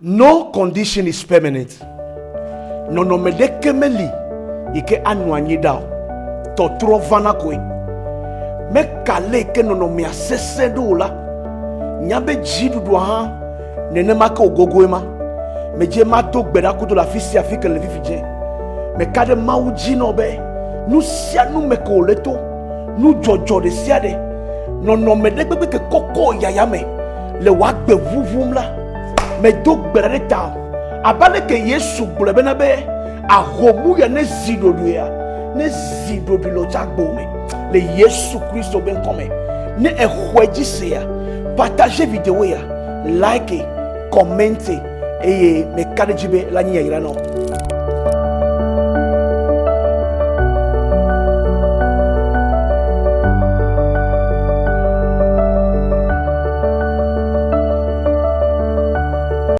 No condition is permanent. No no medekemeli ike anwanyi dao. To trovana kwe. Me kale ke no me asese do la. Nyabe jidu do ha nene maka ogogoema. Me je ma to gbeda kuto la fisi afika le vivije. Me kade ma uji no be. Nu sia nu me ko leto. Nu jojo de sia de. No me de bebe ke koko yaya me. Le wa gbe vuvum la. Me do gbeda de ta. Abale ke Yesu blebe na be. Ahomu ya ne zidodu ya. Ne zidodu lo jagbo me. Le Yesu Christo ben come. Ne ehweji se ya. Partagez vidéo ya. Like, commentez et me kade jibe la nya yira no.